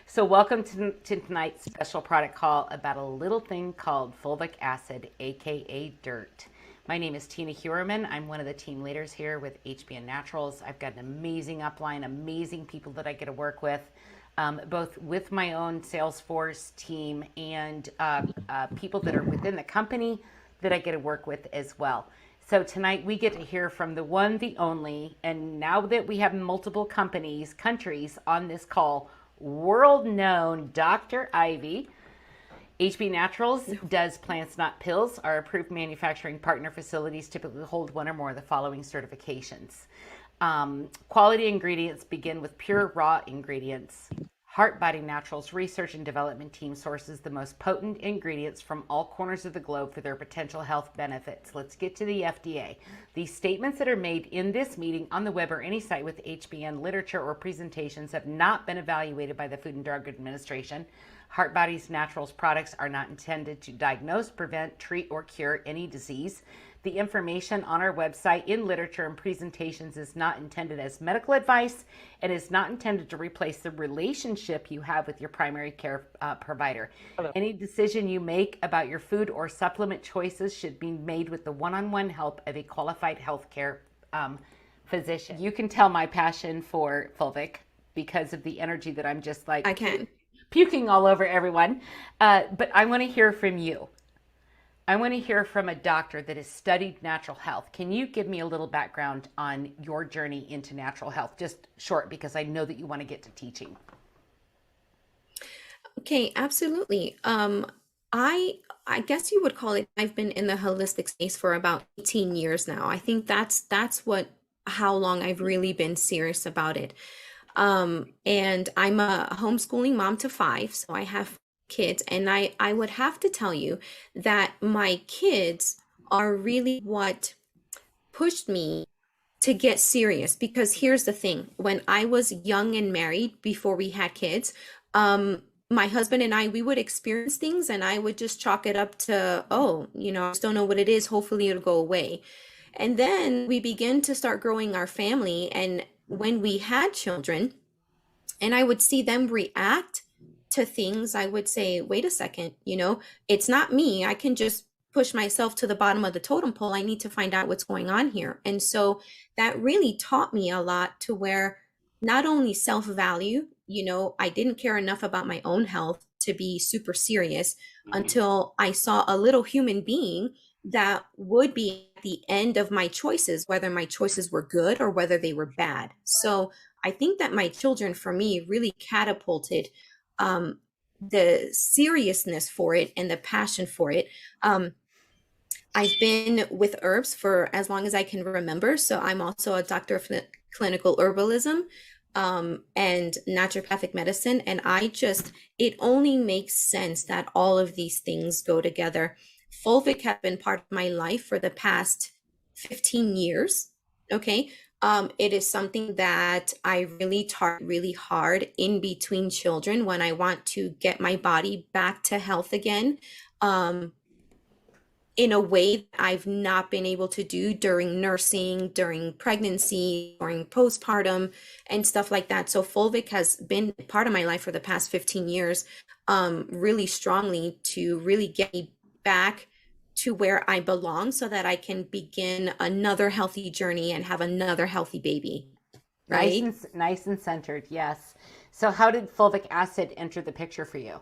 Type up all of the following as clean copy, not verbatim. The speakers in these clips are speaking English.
So welcome to tonight's special product call about a little thing called fulvic acid, aka dirt. My name is Tina Heuerman. I'm one of the team leaders here with HBN Naturals. I've got an amazing upline, amazing people that I get to work with, both with my own Salesforce team and people that are within the company that I get to work with as well. So tonight we get to hear from the one, the only, and now that we have multiple countries on this call, world-known Dr. Ivy. HB Naturals does plants, not pills. Our approved manufacturing partner facilities typically hold one or more of the following certifications. Quality ingredients begin with pure raw ingredients. Heart Body Naturals research and development team sources the most potent ingredients from all corners of the globe for their potential health benefits. Let's get to the FDA. These statements that are made in this meeting on the web or any site with HBN literature or presentations have not been evaluated by the Food and Drug Administration. Heart Body's Naturals products are not intended to diagnose, prevent, treat, or cure any disease. The information on our website in literature and presentations is not intended as medical advice and is not intended to replace the relationship you have with your primary care provider. Hello. Any decision you make about your food or supplement choices should be made with the one-on-one help of a qualified healthcare physician. You can tell my passion for Fulvic because of the energy that I'm just like I can. puking all over everyone. But I want to hear from you. I want to hear from a doctor that has studied natural health. Can you give me a little background on your journey into natural health? Just short, because I know that you want to get to teaching. Okay, absolutely. I guess you would call it, I've been in the holistic space for about 18 years now. I think that's what how long I've really been serious about it. And I'm a homeschooling mom to five, so I have kids, and I would have to tell you that my kids are really what pushed me to get serious, because here's the thing. When I was young and married before we had kids, my husband and I, we would experience things and I would just chalk it up to, oh, I just don't know what it is. Hopefully it'll go away. And then we began to start growing our family. And when we had children and I would see them react to things, I would say, wait a second, it's not me. I can just push myself to the bottom of the totem pole. I need to find out what's going on here. And so that really taught me a lot, to where not only self-value, I didn't care enough about my own health to be super serious until I saw a little human being that would be at the end of my choices, whether my choices were good or whether they were bad. So I think that my children, for me, really catapulted the seriousness for it and the passion for it. I've been with herbs for as long as I can remember. So I'm also a doctor of clinical herbalism and naturopathic medicine. And it only makes sense that all of these things go together. Fulvic has been part of my life for the past 15 years. Okay. It is something that I really target really hard in between children when I want to get my body back to health again. In a way that I've not been able to do during nursing, during pregnancy, during postpartum, and stuff like that. So Fulvic has been part of my life for the past 15 years, really strongly, to really get me back to where I belong so that I can begin another healthy journey and have another healthy baby. Right? Nice and centered, yes. So how did fulvic acid enter the picture for you?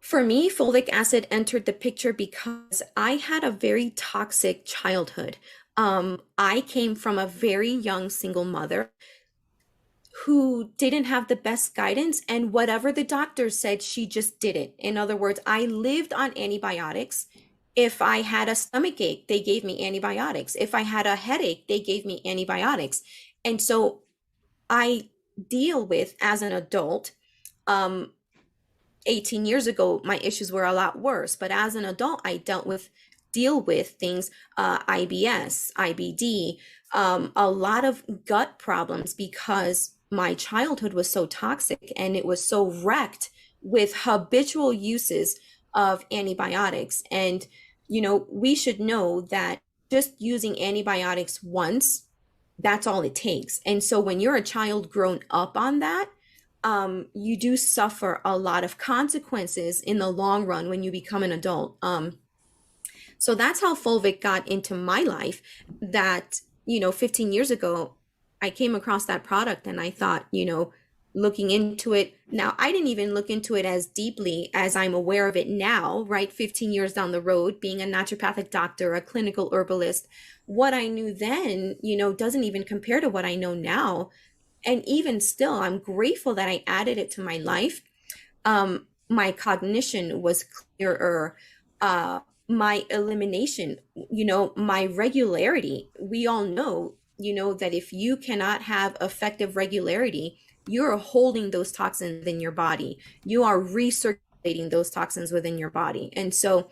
For me, fulvic acid entered the picture because I had a very toxic childhood. I came from a very young single mother who didn't have the best guidance, and whatever the doctor said, she just did it. In other words, I lived on antibiotics. If I had a stomach ache, they gave me antibiotics. If I had a headache, they gave me antibiotics. And so I deal with, as an adult, 18 years ago, my issues were a lot worse. But as an adult, I deal with things, IBS, IBD, a lot of gut problems, because my childhood was so toxic and it was so wrecked with habitual uses of antibiotics. And, we should know that just using antibiotics once, that's all it takes. And so when you're a child grown up on that, you do suffer a lot of consequences in the long run when you become an adult. So that's how Fulvic got into my life. That, 15 years ago, I came across that product and I thought, looking into it now, I didn't even look into it as deeply as I'm aware of it now, right? 15 years down the road, being a naturopathic doctor, a clinical herbalist, what I knew then, doesn't even compare to what I know now. And even still, I'm grateful that I added it to my life. My cognition was clearer. My elimination, my regularity. We all know, that if you cannot have effective regularity, you're holding those toxins in your body. You are recirculating those toxins within your body. And so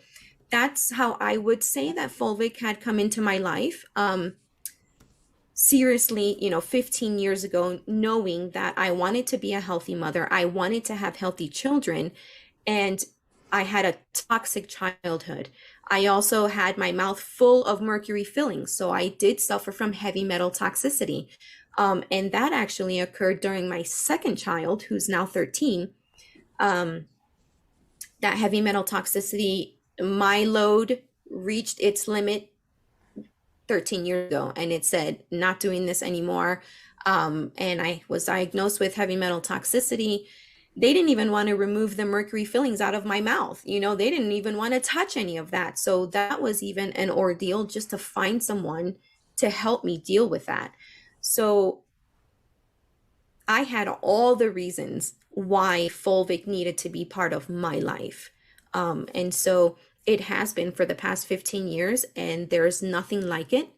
that's how I would say that Fulvic had come into my life. Seriously, 15 years ago, knowing that I wanted to be a healthy mother, I wanted to have healthy children, and I had a toxic childhood. I also had my mouth full of mercury fillings, so I did suffer from heavy metal toxicity. And that actually occurred during my second child, who's now 13. That heavy metal toxicity, my load reached its limit 13 years ago, and it said not doing this anymore. And I was diagnosed with heavy metal toxicity. They didn't even want to remove the mercury fillings out of my mouth. They didn't even want to touch any of that. So that was even an ordeal just to find someone to help me deal with that. So I had all the reasons why Fulvic needed to be part of my life. And so it has been for the past 15 years, and there's nothing like it.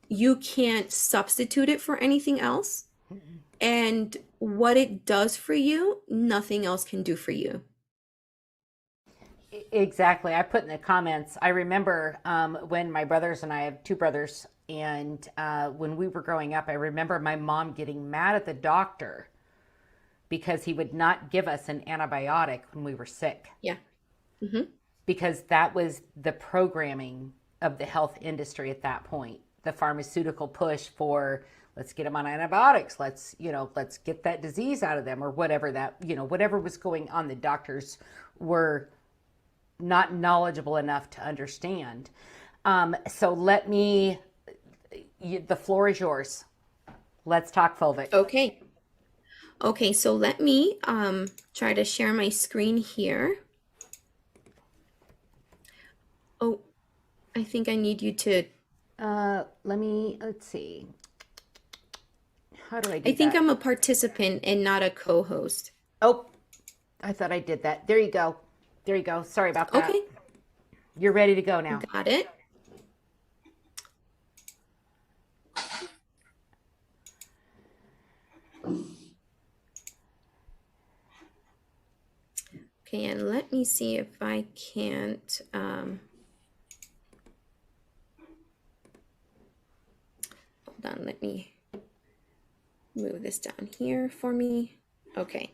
You can't substitute it for anything else. And what it does for you, nothing else can do for you. Exactly. I put in the comments, I remember when my brothers and I have two brothers, and when we were growing up, I remember my mom getting mad at the doctor because he would not give us an antibiotic when we were sick. Yeah. Mm-hmm. Because that was the programming of the health industry at that point. The pharmaceutical push for, let's get them on antibiotics, let's get that disease out of them, or whatever whatever was going on. The doctors were not knowledgeable enough to understand. So the floor is yours. Let's talk Fulvic. Okay, so let me try to share my screen here. Oh, I think I need you to. Let's see. How do I do I think that? I'm a participant and not a co-host. Oh, I thought I did that. There you go. There you go. Sorry about that. Okay. You're ready to go now. Got it. Okay, and let me see if I can't. Hold on, let me move this down here for me. Okay.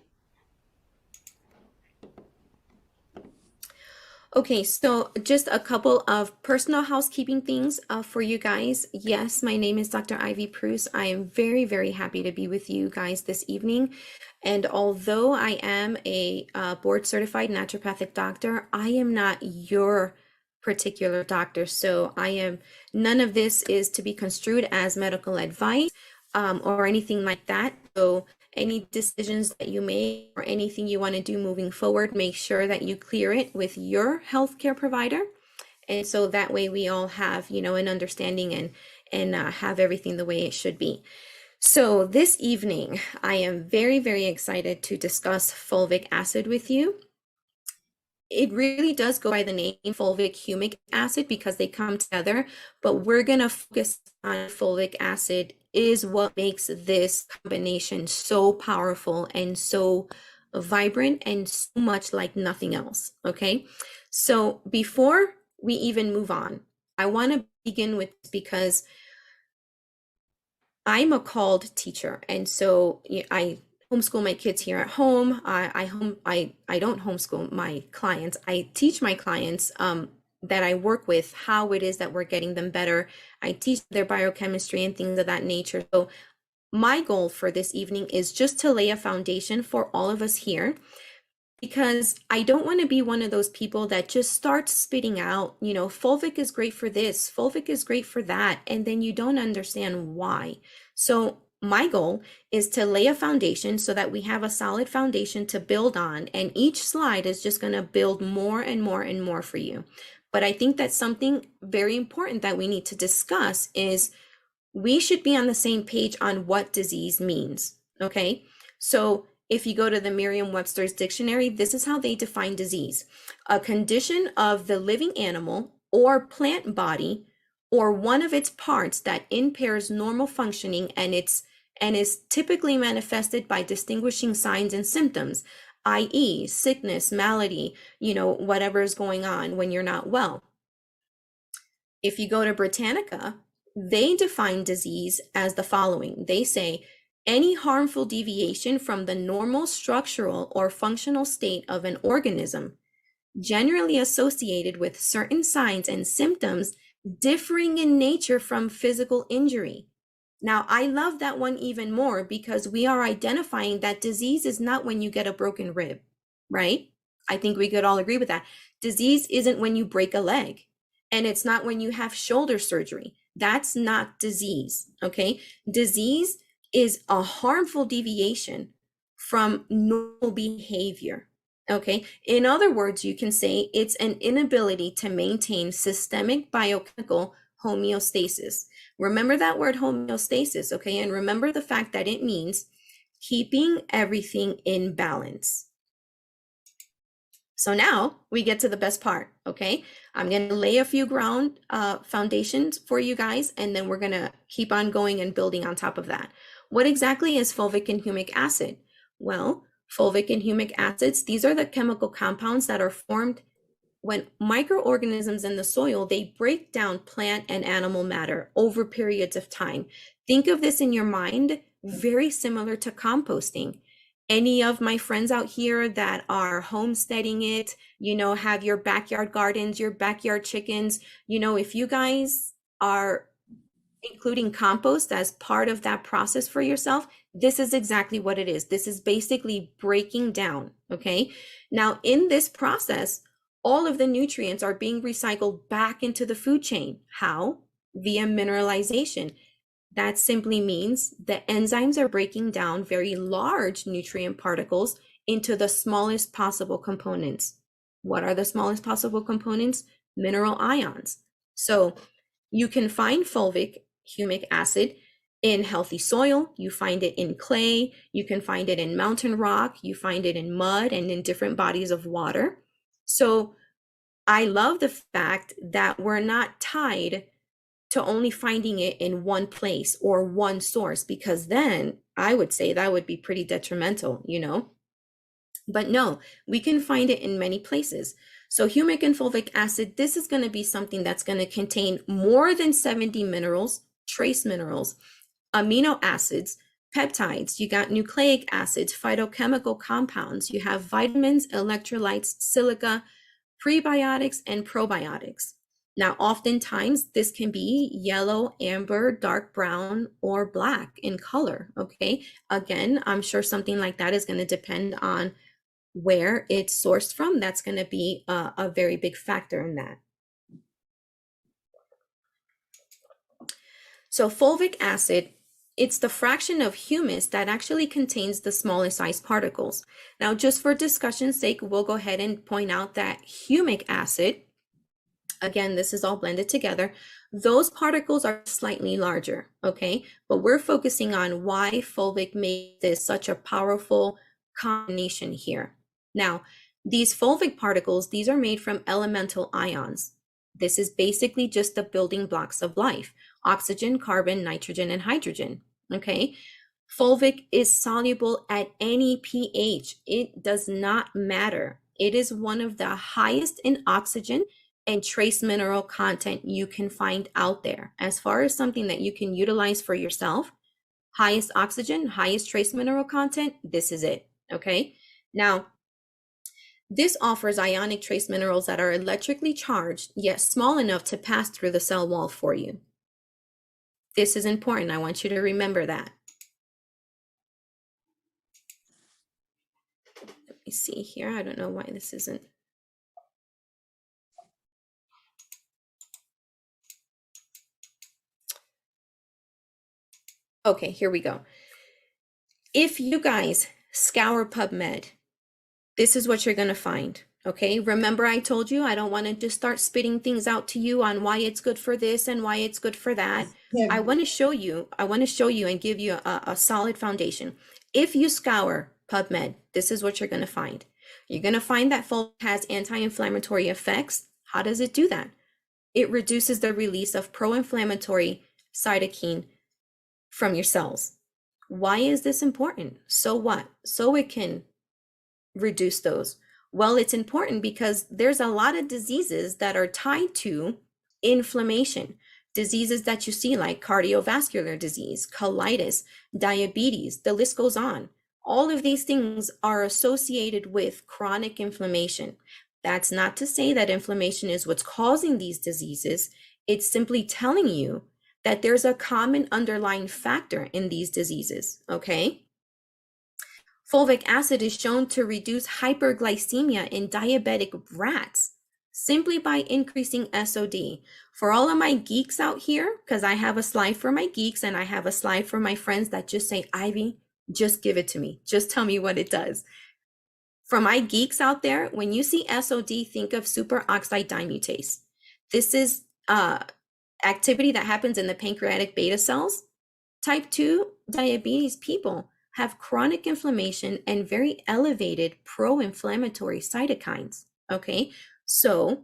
Okay, so just a couple of personal housekeeping things for you guys. Yes, my name is Dr. Ivy Prus. I am very, very happy to be with you guys this evening. And although I am a board certified naturopathic doctor, I am not your particular doctor. So none of this is to be construed as medical advice or anything like that. So any decisions that you make or anything you want to do moving forward, make sure that you clear it with your healthcare provider. And so that way we all have, an understanding and have everything the way it should be. So this evening, I am very, very excited to discuss fulvic acid with you. It really does go by the name fulvic humic acid because they come together, but we're going to focus on fulvic acid is what makes this combination so powerful and so vibrant and so much like nothing else. Okay. So before we even move on, I want to begin with because I'm a called teacher. And so I homeschool my kids here at home. I don't homeschool my clients. I teach my clients that I work with how it is that we're getting them better. I teach their biochemistry and things of that nature. So my goal for this evening is just to lay a foundation for all of us here, because I don't want to be one of those people that just starts spitting out, fulvic is great for this, fulvic is great for that, and then you don't understand why. So my goal is to lay a foundation so that we have a solid foundation to build on, and each slide is just going to build more and more and more for you. But I think that something very important that we need to discuss is we should be on the same page on what disease means, okay? So if you go to the Merriam-Webster's dictionary, this is how they define disease: a condition of the living animal or plant body or one of its parts that impairs normal functioning and is typically manifested by distinguishing signs and symptoms, i.e., sickness, malady, whatever is going on when you're not well. If you go to Britannica, they define disease as the following. They say, any harmful deviation from the normal structural or functional state of an organism, generally associated with certain signs and symptoms differing in nature from physical injury. Now, I love that one even more because we are identifying that disease is not when you get a broken rib, right? I think we could all agree with that. Disease isn't when you break a leg, and it's not when you have shoulder surgery. That's not disease, okay? Disease is a harmful deviation from normal behavior, okay? In other words, you can say it's an inability to maintain systemic biochemical homeostasis. Remember that word homeostasis, okay? And remember the fact that it means keeping everything in balance. So now we get to the best part, okay? I'm going to lay a few ground foundations for you guys, and then we're going to keep on going and building on top of that. What exactly is fulvic and humic acid? Well, fulvic and humic acids, these are the chemical compounds that are formed when microorganisms in the soil, they break down plant and animal matter over periods of time. Think of this in your mind, very similar to composting. Any of my friends out here that are homesteading it, have your backyard gardens, your backyard chickens, if you guys are including compost as part of that process for yourself, this is exactly what it is. This is basically breaking down, okay? Now, in this process, all of the nutrients are being recycled back into the food chain. How? Via mineralization. That simply means the enzymes are breaking down very large nutrient particles into the smallest possible components. What are the smallest possible components? Mineral ions. So you can find fulvic, humic acid in healthy soil. You find it in clay. You can find it in mountain rock. You find it in mud and in different bodies of water. So I love the fact that we're not tied to only finding it in one place or one source, because then I would say that would be pretty detrimental, But no, we can find it in many places. So humic and fulvic acid, this is going to be something that's going to contain more than 70 minerals, trace minerals, amino acids, peptides. You got nucleic acids, phytochemical compounds. You have vitamins, electrolytes, silica, prebiotics, and probiotics. Now, oftentimes this can be yellow, amber, dark brown, or black in color, okay? Again, I'm sure something like that is going to depend on where it's sourced from. That's going to be a very big factor in that. So fulvic acid, it's the fraction of humus that actually contains the smallest size particles. Now, just for discussion's sake, we'll go ahead and point out that humic acid, again, this is all blended together, those particles are slightly larger, okay? But we're focusing on why fulvic makes this such a powerful combination here. Now, these fulvic particles, these are made from elemental ions. This is basically just the building blocks of life: oxygen, carbon, nitrogen, and hydrogen, okay? Fulvic is soluble at any pH. It does not matter. It is one of the highest in oxygen and trace mineral content you can find out there. As far as something that you can utilize for yourself, highest oxygen, highest trace mineral content, this is it, okay? Now, this offers ionic trace minerals that are electrically charged, yet small enough to pass through the cell wall for you. This is important. I want you to remember that. me see here. I don't know why this isn't. Okay, here we go. If you guys scour PubMed, this is what you're going to find. Okay, remember I told you I don't want to just start spitting things out to you on why it's good for this and why it's good for that. Yeah. I want to show you and give you a solid foundation. If you scour PubMed, this is what you're going to find. You're going to find that fulvic has anti-inflammatory effects. How does it do that? It reduces the release of pro-inflammatory cytokine from your cells. Why is this important? So what? So it can reduce those. Well, it's important because there's a lot of diseases that are tied to inflammation. Diseases that you see like cardiovascular disease, colitis, diabetes, the list goes on. All of these things are associated with chronic inflammation. That's not to say that inflammation is what's causing these diseases. It's simply telling you that there's a common underlying factor in these diseases, okay? Fulvic acid is shown to reduce hyperglycemia in diabetic rats simply by increasing SOD. For all of my geeks out here, because I have a slide for my geeks and I have a slide for my friends that just say, Ivy, just give it to me. Just tell me what it does. For my geeks out there, when you see SOD, think of superoxide dismutase. This is activity that happens in the pancreatic beta cells. Type 2 diabetes people have chronic inflammation and very elevated pro-inflammatory cytokines, okay? So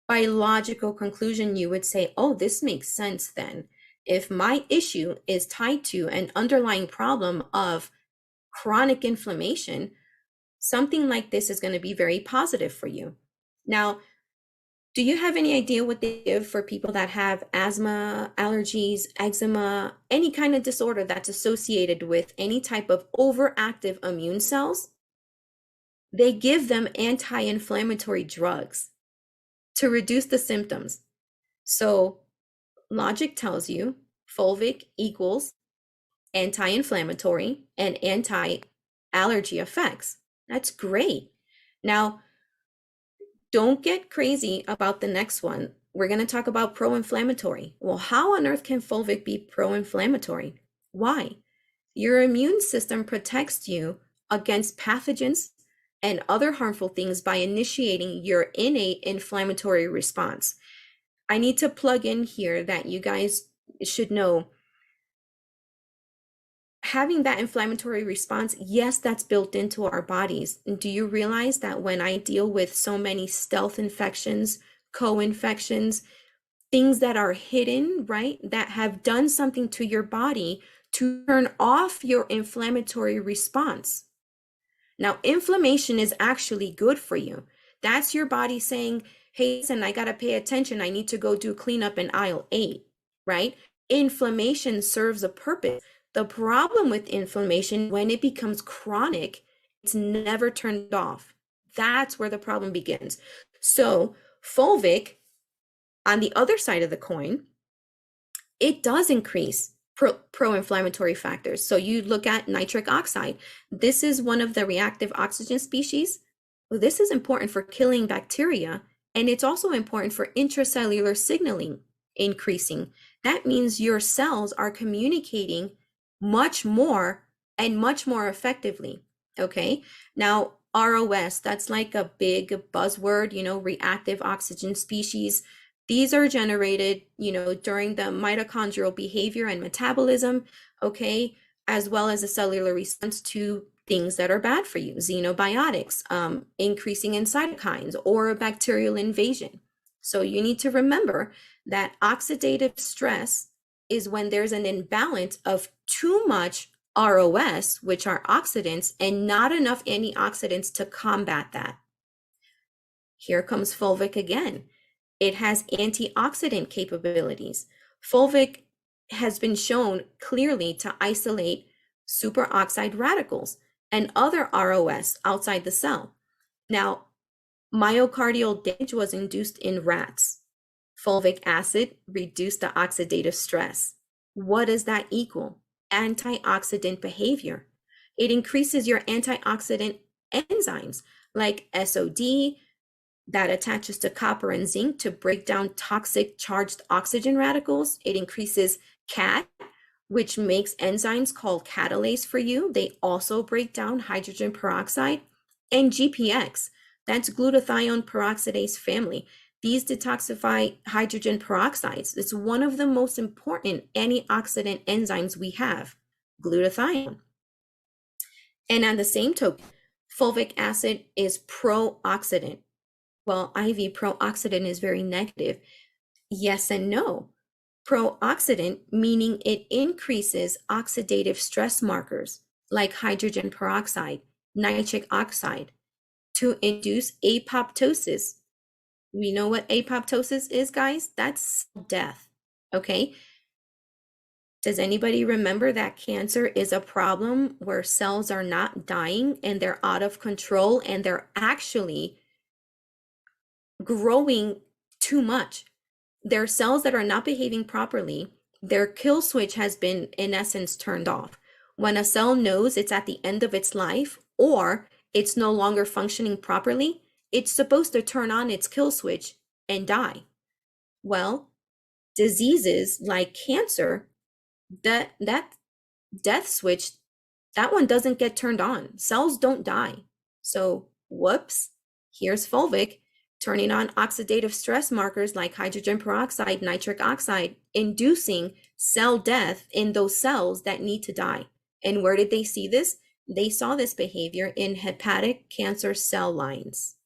by logical conclusion, you would say, oh, this makes sense then. If my issue is tied to an underlying problem of chronic inflammation, something like this is going to be very positive for you. Now, do you have any idea what they give for people that have asthma, allergies, eczema, any kind of disorder that's associated with any type of overactive immune cells? They give them anti-inflammatory drugs to reduce the symptoms. So logic tells you fulvic equals anti-inflammatory and anti-allergy effects. That's great. Now, don't get crazy about the next one. We're going to talk about pro-inflammatory. Well, how on earth can fulvic be pro-inflammatory? Why? Your immune system protects you against pathogens and other harmful things by initiating your innate inflammatory response. I need to plug in here that you guys should know having that inflammatory response, yes, that's built into our bodies. And do you realize that when I deal with so many stealth infections, co-infections, things that are hidden, right, that have done something to your body to turn off your inflammatory response? Now, inflammation is actually good for you. That's your body saying, hey, listen, I got to pay attention. I need to go do cleanup in aisle 8, right? Inflammation serves a purpose. The problem with inflammation, when it becomes chronic, it's never turned off. That's where the problem begins. So fulvic, on the other side of the coin, it does increase pro-inflammatory factors. So you look at nitric oxide. This is one of the reactive oxygen species. Well, this is important for killing bacteria, and it's also important for intracellular signaling increasing. That means your cells are communicating much more and much more effectively. Okay. Now, ROS, that's like a big buzzword, reactive oxygen species. These are generated, during the mitochondrial behavior and metabolism, okay, as well as a cellular response to things that are bad for you, xenobiotics, increasing in cytokines, or a bacterial invasion. So you need to remember that oxidative stress is when there's an imbalance of too much ROS, which are oxidants, and not enough antioxidants to combat that. Here comes fulvic again. It has antioxidant capabilities. Fulvic has been shown clearly to isolate superoxide radicals and other ROS outside the cell. Now, myocardial damage was induced in rats. Fulvic acid reduced the oxidative stress. What does that equal? Antioxidant behavior. It increases your antioxidant enzymes like SOD that attaches to copper and zinc to break down toxic charged oxygen radicals. It increases CAT, which makes enzymes called catalase for you. They also break down hydrogen peroxide. And GPX, that's glutathione peroxidase family. These detoxify hydrogen peroxides. It's one of the most important antioxidant enzymes we have, glutathione. And on the same token, fulvic acid is pro-oxidant. Well, IV pro-oxidant is very negative. Yes and no. Pro-oxidant, meaning it increases oxidative stress markers like hydrogen peroxide, nitric oxide to induce apoptosis. We know what apoptosis is, guys? That's death. Okay. Does anybody remember that cancer is a problem where cells are not dying and they're out of control and they're actually growing too much? There are cells that are not behaving properly. Their kill switch has been, in essence, turned off. When a cell knows it's at the end of its life or it's no longer functioning properly, it's supposed to turn on its kill switch and die. Well, diseases like cancer, that death switch, that one doesn't get turned on. Cells don't die. So, whoops, here's fulvic turning on oxidative stress markers like hydrogen peroxide, nitric oxide, inducing cell death in those cells that need to die. And where did they see this? They saw this behavior in hepatic cancer cell lines.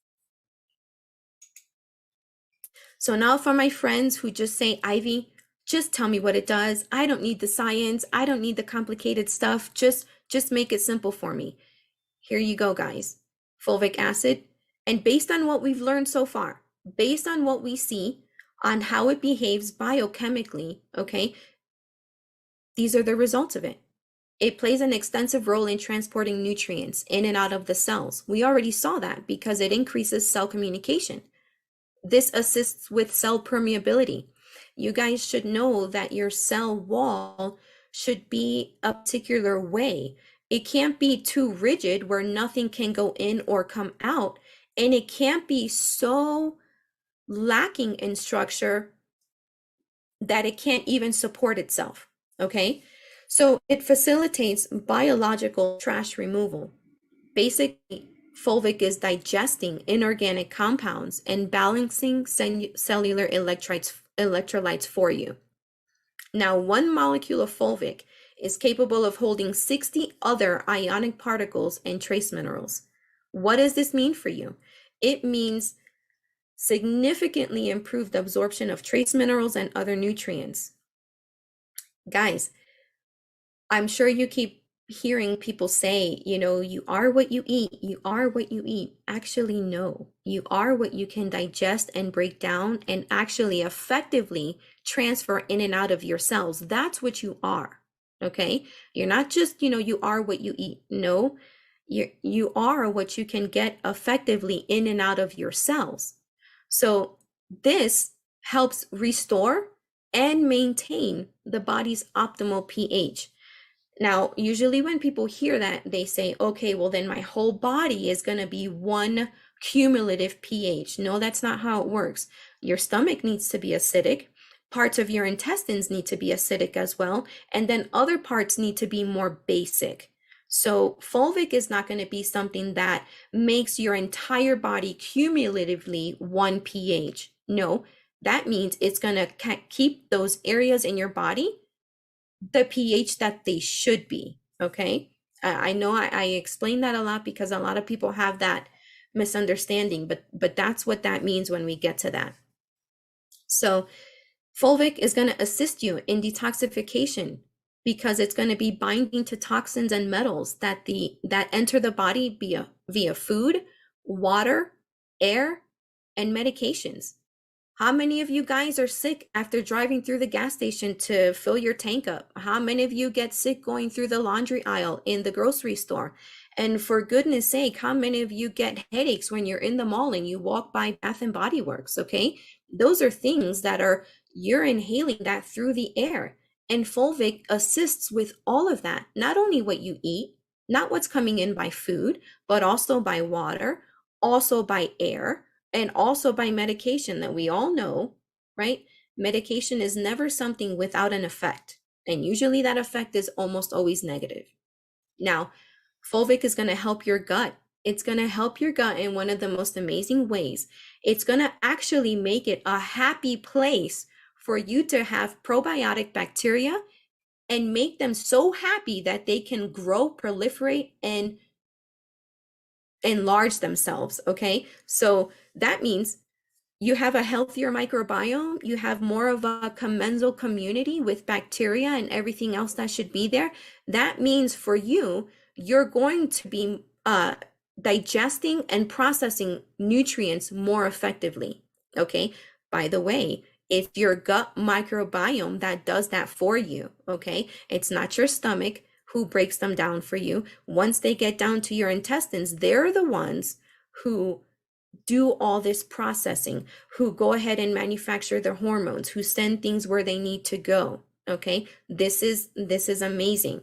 So now for my friends who just say, Ivy, just tell me what it does. I don't need the science. I don't need the complicated stuff. Just make it simple for me. Here you go, guys. Fulvic acid. And based on what we've learned so far, based on what we see on how it behaves biochemically, okay, these are the results of it. It plays an extensive role in transporting nutrients in and out of the cells. We already saw that because it increases cell communication. This assists with cell permeability. You guys should know that your cell wall should be a particular way. It can't be too rigid where nothing can go in or come out. And it can't be so lacking in structure that it can't even support itself, okay? So it facilitates biological trash removal. Basically, fulvic is digesting inorganic compounds and balancing cellular electrolytes for you. Now, one molecule of fulvic is capable of holding 60 other ionic particles and trace minerals. What does this mean for you? It means significantly improved absorption of trace minerals and other nutrients. Guys, I'm sure you keep hearing people say, you are what you eat, you are what you eat. Actually, no, you are what you can digest and break down and actually effectively transfer in and out of your cells. That's what you are, okay? You're not just, you are what you eat. No, you are what you can get effectively in and out of your cells. So this helps restore and maintain the body's optimal pH. Now, usually when people hear that, they say, okay, well then my whole body is going to be one cumulative pH. No, that's not how it works. Your stomach needs to be acidic. Parts of your intestines need to be acidic as well. And then other parts need to be more basic. So fulvic is not going to be something that makes your entire body cumulatively one pH. No, that means it's going to keep those areas in your body the pH that they should be, okay? I know I explain that a lot because a lot of people have that misunderstanding, but that's what that means when we get to that. So fulvic is going to assist you in detoxification because it's going to be binding to toxins and metals that enter the body via food, water, air, and medications. How many of you guys are sick after driving through the gas station to fill your tank up? How many of you get sick going through the laundry aisle in the grocery store? And for goodness sake, how many of you get headaches when you're in the mall and you walk by Bath and Body Works, okay? Those are things that you're inhaling that through the air. And fulvic assists with all of that, not only what you eat, not what's coming in by food, but also by water, also by air, and also by medication that we all know, right? Medication is never something without an effect. And usually that effect is almost always negative. Now, Fulvic is going to help your gut. It's going to help your gut in one of the most amazing ways. It's going to actually make it a happy place for you to have probiotic bacteria and make them so happy that they can grow, proliferate, and enlarge themselves. Okay. So that means you have a healthier microbiome, you have more of a commensal community with bacteria and everything else that should be there. That means for you, you're going to be digesting and processing nutrients more effectively. Okay. By the way, it's your gut microbiome that does that for you. Okay. It's not your stomach who breaks them down for you. Once they get down to your intestines, they're the ones who do all this processing, who go ahead and manufacture their hormones, who send things where they need to go. Okay, this is amazing.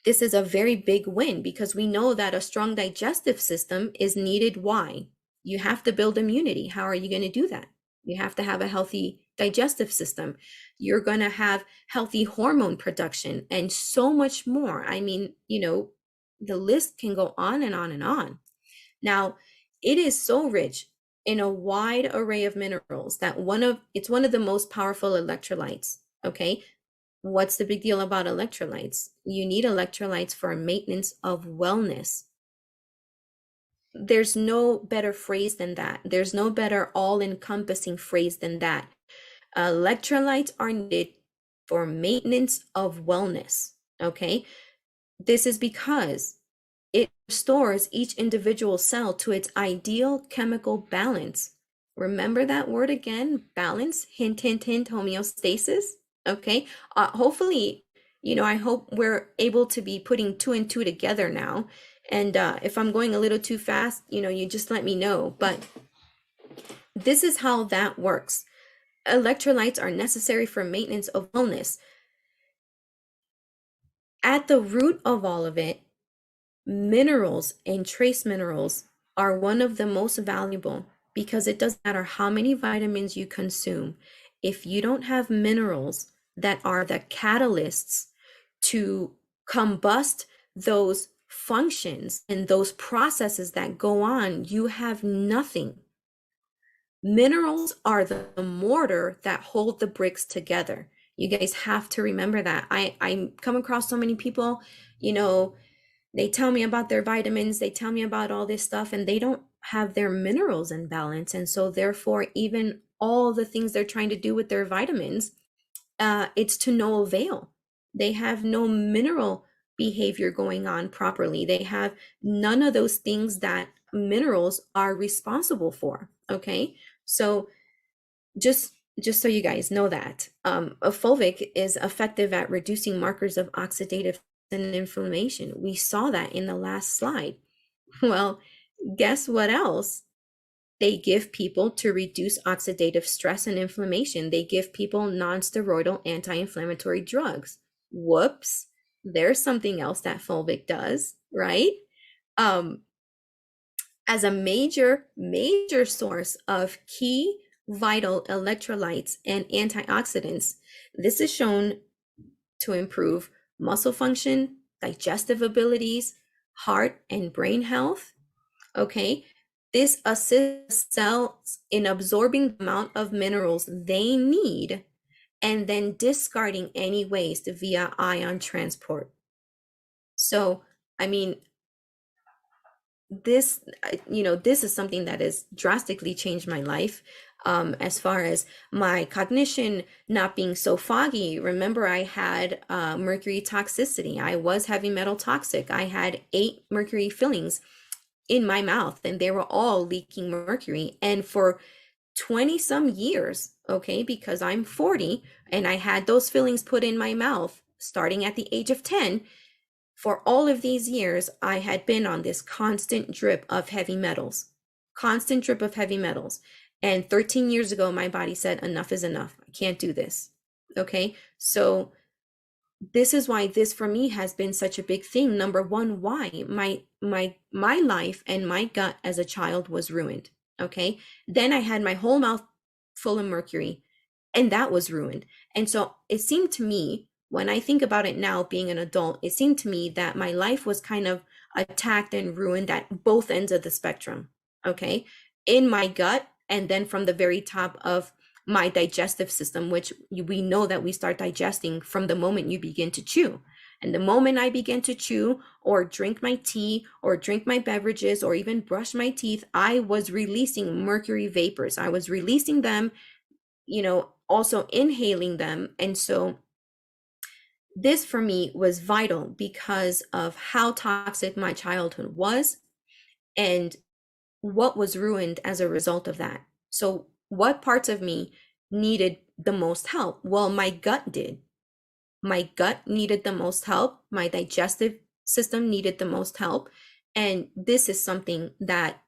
This is a very big win because we know that a strong digestive system is needed. Why? You have to build immunity. How are you going to do that? You have to have a healthy digestive system. You're going to have healthy hormone production and so much more. I mean, the list can go on and on and on. Now, it is so rich in a wide array of minerals that it's one of the most powerful electrolytes. Okay. What's the big deal about electrolytes? You need electrolytes for maintenance of wellness. There's no better phrase than that. There's no better all-encompassing phrase than that. Electrolytes are needed for maintenance of wellness. Okay. This is because it restores each individual cell to its ideal chemical balance. Remember that word again, balance, hint, hint, hint, homeostasis. Okay. Hopefully, I hope we're able to be putting two and two together now. And if I'm going a little too fast, you just let me know. But this is how that works. Electrolytes are necessary for maintenance of wellness. At the root of all of it, minerals and trace minerals are one of the most valuable because it doesn't matter how many vitamins you consume. If you don't have minerals that are the catalysts to combust those functions and those processes that go on, you have nothing. Minerals are the mortar that hold the bricks together. You guys have to remember that. I come across so many people, they tell me about their vitamins, they tell me about all this stuff, and they don't have their minerals in balance. And so therefore, even all the things they're trying to do with their vitamins, it's to no avail. They have no mineral behavior going on properly. They have none of those things that minerals are responsible for. Okay. So just so you guys know that a fulvic is effective at reducing markers of oxidative and inflammation. We saw that in the last slide. Well, guess what else? They give people to reduce oxidative stress and inflammation. They give people non-steroidal anti-inflammatory drugs. Whoops, there's something else that fulvic does, right? As a major source of key vital electrolytes and antioxidants, this is shown to improve muscle function, digestive abilities, heart and brain health. Okay, this assists cells in absorbing the amount of minerals they need and then discarding any waste via ion transport. So, I mean, this is something that has drastically changed my life, as far as my cognition not being so foggy. Remember, I had mercury toxicity. I was heavy metal toxic. I had 8 mercury fillings in my mouth and they were all leaking mercury. And for 20 some years, okay, because I'm 40 and I had those fillings put in my mouth starting at the age of 10, for all of these years, I had been on this constant drip of heavy metals. And 13 years ago, my body said, enough is enough. I can't do this. Okay. So this is why this for me has been such a big thing. Number one, why my life and my gut as a child was ruined. Okay. Then I had my whole mouth full of mercury, and that was ruined. And so it seemed to me, when I think about it now, being an adult, it seemed to me that my life was kind of attacked and ruined at both ends of the spectrum. Okay. In my gut, and then from the very top of my digestive system, which we know that we start digesting from the moment you begin to chew. And the moment I begin to chew or drink my tea or drink my beverages or even brush my teeth, I was releasing mercury vapors. I was releasing them, also inhaling them. And so this for me was vital because of how toxic my childhood was and what was ruined as a result of that. So, what parts of me needed the most help? Well, my gut did. My gut needed the most help. My digestive system needed the most help. And this is something that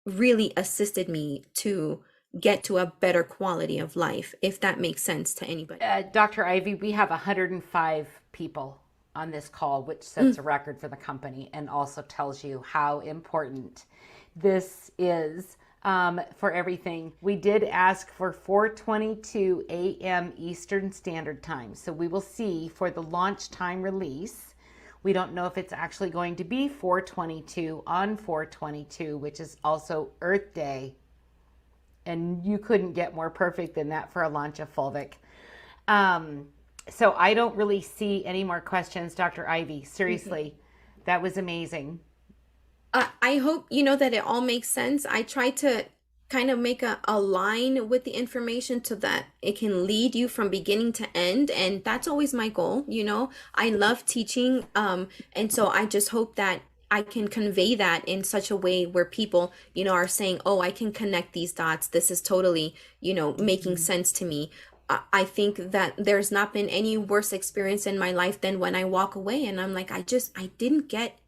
really assisted me to get to a better quality of life, if that makes sense to anybody. Dr. Ivy, we have 105 people on this call, which sets a record for the company and also tells you how important this is for everything. We did ask for 4:22 a.m. Eastern Standard Time. So we will see for the launch time release. We don't know if it's actually going to be 4:22 on 4/22, which is also Earth Day. And you couldn't get more perfect than that for a launch of Fulvic. So I don't really see any more questions, Dr. Ivy. Seriously, that was amazing. I hope that it all makes sense. I try to kind of make a line with the information so that it can lead you from beginning to end, and that's always my goal. I love teaching, and so I just hope that I can convey that in such a way where people are saying, oh, I can connect these dots. This is totally making sense to me. I think that there's not been any worse experience in my life than when I walk away and I'm like, I don't get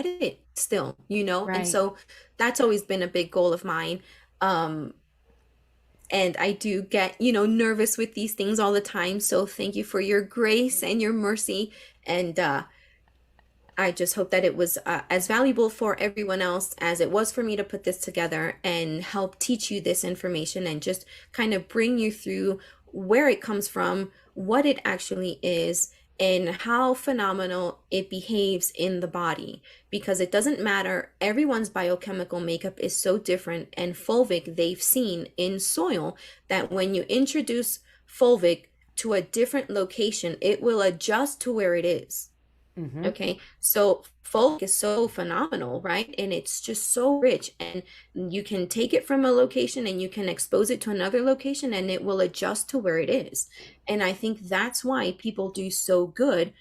it still, Right. And so that's always been a big goal of mine. And I do get, nervous with these things all the time. So thank you for your grace and your mercy. And I just hope that it was as valuable for everyone else as it was for me to put this together and help teach you this information and just kind of bring you through where it comes from, what it actually is, and how phenomenal it behaves in the body. Because it doesn't matter, everyone's biochemical makeup is so different. And Fulvic, they've seen in soil that when you introduce Fulvic to a different location, it will adjust to where it is. Okay, so Fulvic is so phenomenal, right? And it's just so rich, and you can take it from a location and you can expose it to another location and it will adjust to where it is. And I think that's why people do so good.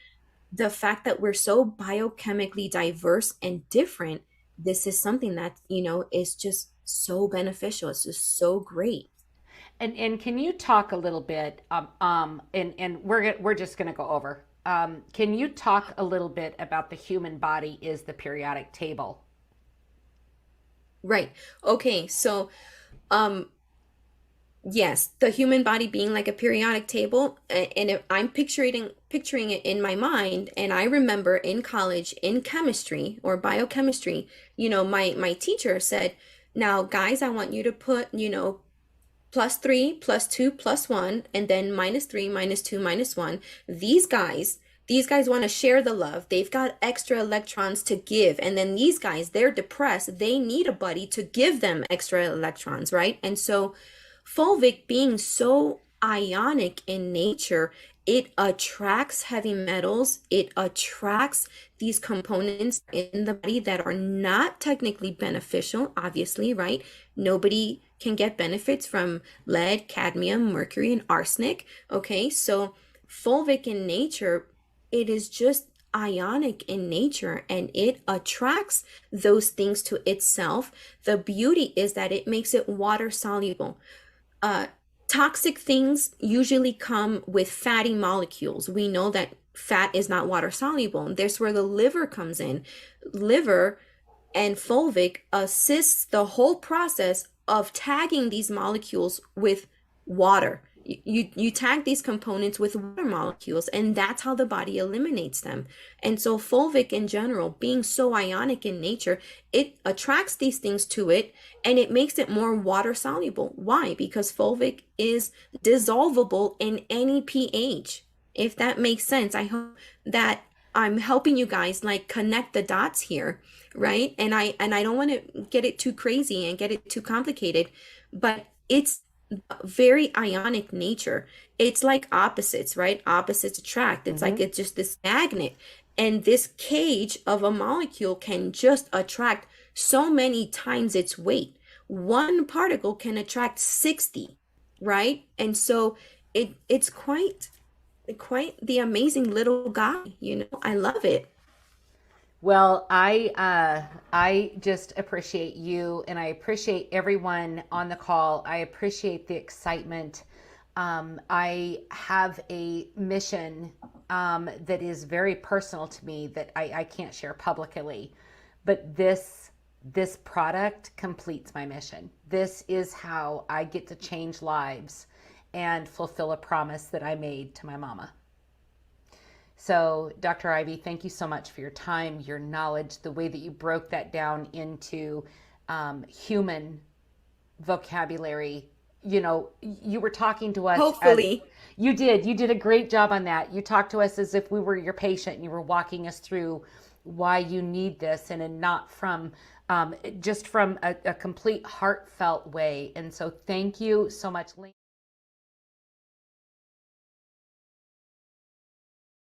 The fact that we're so biochemically diverse and different, this is something that, is just so beneficial. It's just so great. And can you talk a little bit, and we're just going to go over. Can you talk a little bit about the human body is the periodic table? Right. Okay. So, yes, the human body being like a periodic table, and if I'm picturing it in my mind, and I remember in college in chemistry or biochemistry, my teacher said, "Now, guys, I want you to put, +3, +2, +1, and then -3, -2, -1. These guys want to share the love. They've got extra electrons to give. And then these guys, they're depressed. They need a buddy to give them extra electrons, right? And so Fulvic being so ionic in nature, it attracts heavy metals. It attracts these components in the body that are not technically beneficial, obviously, right? Nobody can get benefits from lead, cadmium, mercury, and arsenic. Okay, so Fulvic in nature, it is just ionic in nature and it attracts those things to itself. The beauty is that it makes it water soluble. Toxic things usually come with fatty molecules. We know that fat is not water soluble. That's where the liver comes in. Liver and Fulvic assists the whole process of tagging these molecules with water. You tag these components with water molecules, and that's how the body eliminates them. And so fulvic in general, being so ionic in nature, it attracts these things to it, and it makes it more water soluble. Why? Because fulvic is dissolvable in any pH. If that makes sense, I hope that I'm helping you guys like connect the dots here, right? And I don't want to get it too crazy and get it too complicated, but it's very ionic nature. It's like opposites, right? Opposites attract. It's like Mm-hmm. it's just this magnet. And this cage of a molecule can just attract so many times its weight. One particle can attract 60, right? And so it's quite the amazing little guy, you know. I love it. Well, I just appreciate you, and I appreciate everyone on the call. I appreciate the excitement. I have a mission that is very personal to me that I can't share publicly, but this product completes my mission. This is how I get to change lives and fulfill a promise that I made to my mama. So, Dr. Ivy, thank you so much for your time, your knowledge, the way that you broke that down into human vocabulary. You know, you were talking to us as Hopefully. you did. You did a great job on that. You talked to us as if we were your patient and you were walking us through why you need this and not from just from a complete heartfelt way. And so, thank you so much, Lynn.